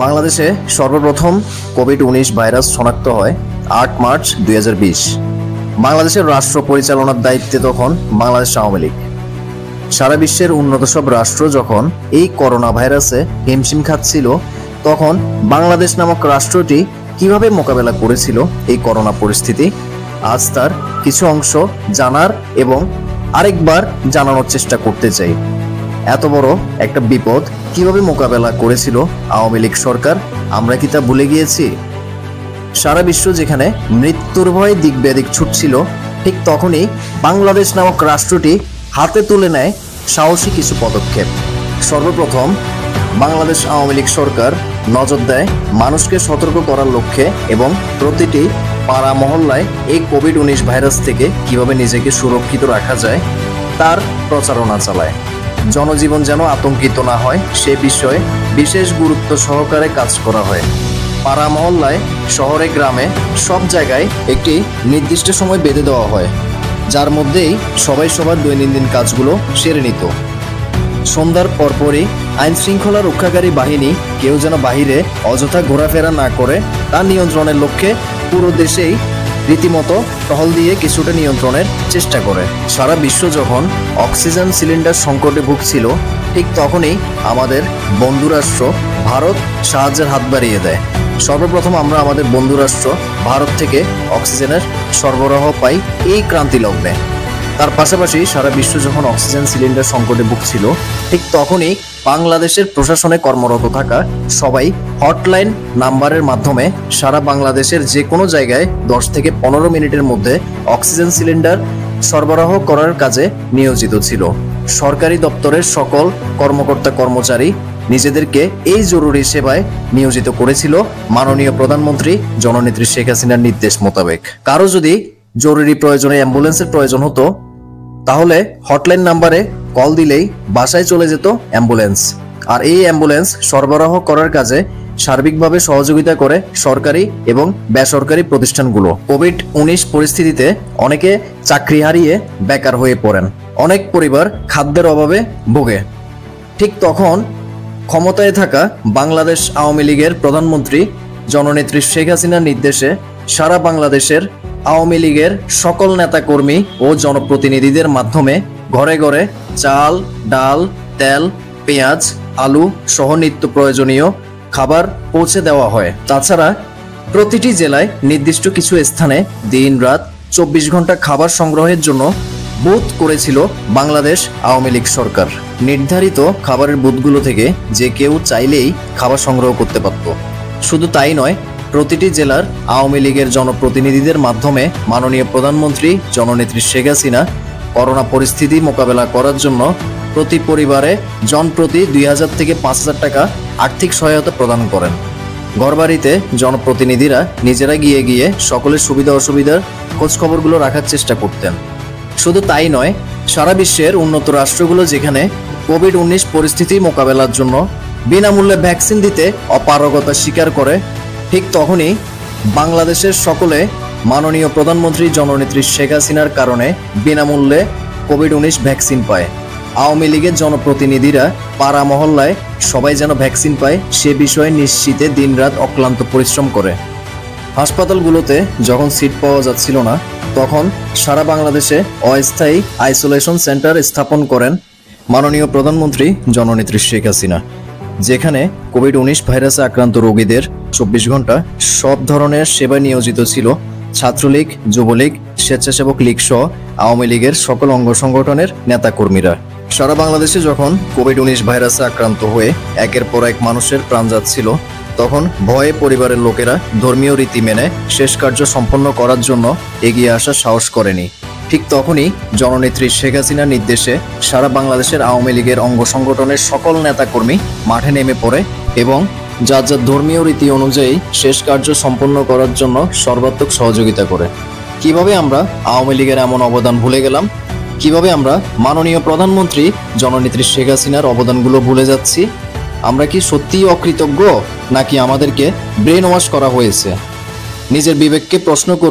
বাংলাদেশে সর্বপ্রথম COVID-19 virus শনাক্ত হয় ৮ মার্চ ২০২০। বাংলাদেশের রাষ্ট্র পরিচালনার দায়িত্বে তখন বাংলাদেশ আওয়ামী লীগ। সারা বিশ্বের উন্নত সব রাষ্ট্র যখন এই করোনা ভাইরাসে হিমশিম খাচ্ছিল, তখন বাংলাদেশ নামক রাষ্ট্রটি কিভাবে মোকাবেলা করেছিল এই করোনা পরিস্থিতি, আজ তার কিছু অংশ জানার এবং আরেকবার জানানোর চেষ্টা করতে চাই। এত বড় একটা বিপদ কিভাবে মোকাবেলা করেছিল আওয়ামী লীগ সরকার, আমরা কি তা ভুলে গিয়েছি? সারা বিশ্ব যেখানে মৃত্যুর ভয়ে দিক বেদিক ছুটছিল, ঠিক তখনই বাংলাদেশ নামক রাষ্ট্রটি হাতে তুলে নেয় সাহসী কিছু পদক্ষেপ। সর্বপ্রথম বাংলাদেশ আওয়ামী লীগ সরকার নজর দেয় মানুষকে সতর্ক করার লক্ষ্যে এবং প্রতিটি পাড়া মহল্লায় এই কোভিড-19 ভাইরাস থেকে কিভাবে নিজেকে সুরক্ষিত রাখা যায় তার প্রচারণা চালায়। জনজীবন যেন আতঙ্কিত না হয় সে বিষয়ে বিশেষ গুরুত্ব সহকারে কাজ করা হয়। পাড়া মহল্লায়, শহরে, গ্রামে সব জায়গায় একটি নির্দিষ্ট সময় বেঁধে দেওয়া হয়, যার মধ্যেই সবাই সবার দৈনন্দিন কাজগুলো সেরে নিত। সন্ধ্যার পরপরই আইন শৃঙ্খলা রক্ষাকারী বাহিনী কেউ যেন বাহিরে অযথা ঘোরাফেরা না করে তা নিয়ন্ত্রণের লক্ষ্যে পুরো দেশেই রীতিমতো টহল দিয়ে কিছুটা নিয়ন্ত্রণের চেষ্টা করে। সারা বিশ্ব যখন অক্সিজেন সিলিন্ডার সংকটে ভুগছিল, ঠিক তখনই আমাদের বন্ধুরাষ্ট্র ভারত সাহায্যের হাত বাড়িয়ে দেয়। সর্বপ্রথম আমরা আমাদের বন্ধুরাষ্ট্র ভারত থেকে অক্সিজেনের সরবরাহ পাই এই ক্রান্তি লগ্নে। তার পাশাপাশি সারা বিশ্ব যখন অক্সিজেন সিলিন্ডার সংকটে ভুগছিল, ঠিক তখনই বাংলাদেশের প্রশাসনে কর্মরত থাকা সবাই হটলাইন নাম্বারের মাধ্যমে সারা বাংলাদেশের যে কোনো জায়গায় 10 থেকে 15 মিনিটের মধ্যে অক্সিজেন সিলিন্ডার সরবরাহ করার কাজে নিয়োজিত ছিল। সরকারি দপ্তরের সকল কর্মকর্তা কর্মচারী নিজেদেরকে এই জরুরি সেবায় নিয়োজিত করেছিল মাননীয় প্রধানমন্ত্রী জননেত্রী শেখ হাসিনার নির্দেশ মোতাবেক। কারো যদি জরুরি প্রয়োজনে অ্যাম্বুলেন্সের প্রয়োজন হতো, তাহলে হটলাইন নাম্বারে কল দিলেই বাসায় চলে যেত অ্যাম্বুলেন্স। আর এই অ্যাম্বুলেন্স সরবরাহ করার কাজে সার্বিকভাবে সহযোগিতা করে সরকারি এবং বেসরকারি প্রতিষ্ঠানগুলো। কোভিড-19 পরিস্থিতিতে অনেকে চাকরি হারিয়ে বেকার হয়ে পড়েন, অনেক পরিবার খাদ্যের অভাবে ভোগে। ঠিক তখন ক্ষমতায় থাকা বাংলাদেশ আওয়ামী লীগের প্রধানমন্ত্রী জননেত্রী শেখ হাসিনার নির্দেশে সারা বাংলাদেশের আওয়ামী লীগের সকল নেতাকর্মী ও জনপ্রতিনিধিদের মাধ্যমে ঘরে ঘরে চাল, ডাল, তেল, পেঁয়াজ, আলু সহ নিত্য প্রয়োজনীয় খাবার পৌঁছে দেওয়া হয়। তাছাড়া প্রতিটি জেলায় নির্দিষ্ট কিছু স্থানে দিন রাত 24 ঘন্টা খাবার সংগ্রহের জন্য বুথ করেছিল বাংলাদেশ আওয়ামী লীগ সরকার। নির্ধারিত খাবারের বুথগুলো থেকে যে কেউ চাইলেই খাবার সংগ্রহ করতে পারত। শুধু তাই নয়, প্রতিটি জেলার আওয়ামী লীগের জনপ্রতিনিধিদের মাধ্যমে মাননীয় প্রধানমন্ত্রী জননেত্রী শেখ হাসিনা করোনা পরিস্থিতি মোকাবেলা করার জন্য প্রতি পরিবারে জনপ্রতি 2000 থেকে 5000 টাকা আর্থিক সহায়তা প্রদান করেন। ঘরবাড়িতে জনপ্রতিনিধিরা নিজেরা গিয়ে গিয়ে সকলের সুবিধা অসুবিধার খোঁজখবরগুলো রাখার চেষ্টা করতেন। শুধু তাই নয়, সারা বিশ্বের উন্নত রাষ্ট্রগুলো যেখানে কোভিড-19 পরিস্থিতি মোকাবেলার জন্য বিনামূল্যে ভ্যাকসিন দিতে অপারগতা স্বীকার করে, ঠিক তখনই বাংলাদেশের সকলে মাননীয় প্রধানমন্ত্রী জননেত্রী শেখ হাসিনার কারণে বিনামূল্যে কোভিড-19 ভ্যাকসিন পায়। আওয়ামী লীগের জনপ্রতিনিধিরা পাড়া মহল্লায় সবাই যেন ভ্যাকসিন পায় সে বিষয়ে নিশ্চিতে দিনরাত অক্লান্ত পরিশ্রম করে। হাসপাতালগুলোতে যখন সিট পাওয়া যাচ্ছিল না, তখন সারা বাংলাদেশে অস্থায়ী আইসোলেশন সেন্টার স্থাপন করেন মাননীয় প্রধানমন্ত্রী জননেত্রী শেখ হাসিনা, যেখানে কোভিড-19 ভাইরাসে আক্রান্ত রোগীদের 24 ঘন্টা সব ধরনের সেবায় নিয়োজিত ছিল ছাত্রলীগ, যুবলীগ, স্বেচ্ছাসেবক লীগ সহ আওয়ামী লীগের সকল অঙ্গ সংগঠনের নেতাকর্মীরা। সারা বাংলাদেশে যখন কোভিড-19 ভাইরাসে আক্রান্ত হয়ে একের পর এক মানুষের প্রাণ যাচ্ছিল, তখন ভয়ে পরিবারের লোকেরা ধর্মীয় রীতি মেনে শেষ কার্য সম্পন্ন করার জন্য এগিয়ে আসার সাহস করেনি। ঠিক তখনই জননেত্রী শেখ হাসিনার নির্দেশে সারা বাংলাদেশের আওয়ামী লীগের অঙ্গ সংগঠনের সকল নেতাকর্মী মাঠে নেমে পড়ে এবং যার যার ধর্মীয় রীতি অনুযায়ী শেষ কার্য সম্পন্ন করার জন্য সর্বাত্মক সহযোগিতা করে। কিভাবে আমরা আওয়ামী লীগের এমন অবদান ভুলে গেলাম? কিভাবে আমরা মাননীয় প্রধানমন্ত্রী জননেত্রী শেখ হাসিনার অবদানগুলো ভুলে যাচ্ছি? আমরা কি সত্যিই অকৃতজ্ঞ, নাকি আমাদেরকে ব্রেন ওয়াশ করা হয়েছে? নিজের বিবেককে প্রশ্ন করুন।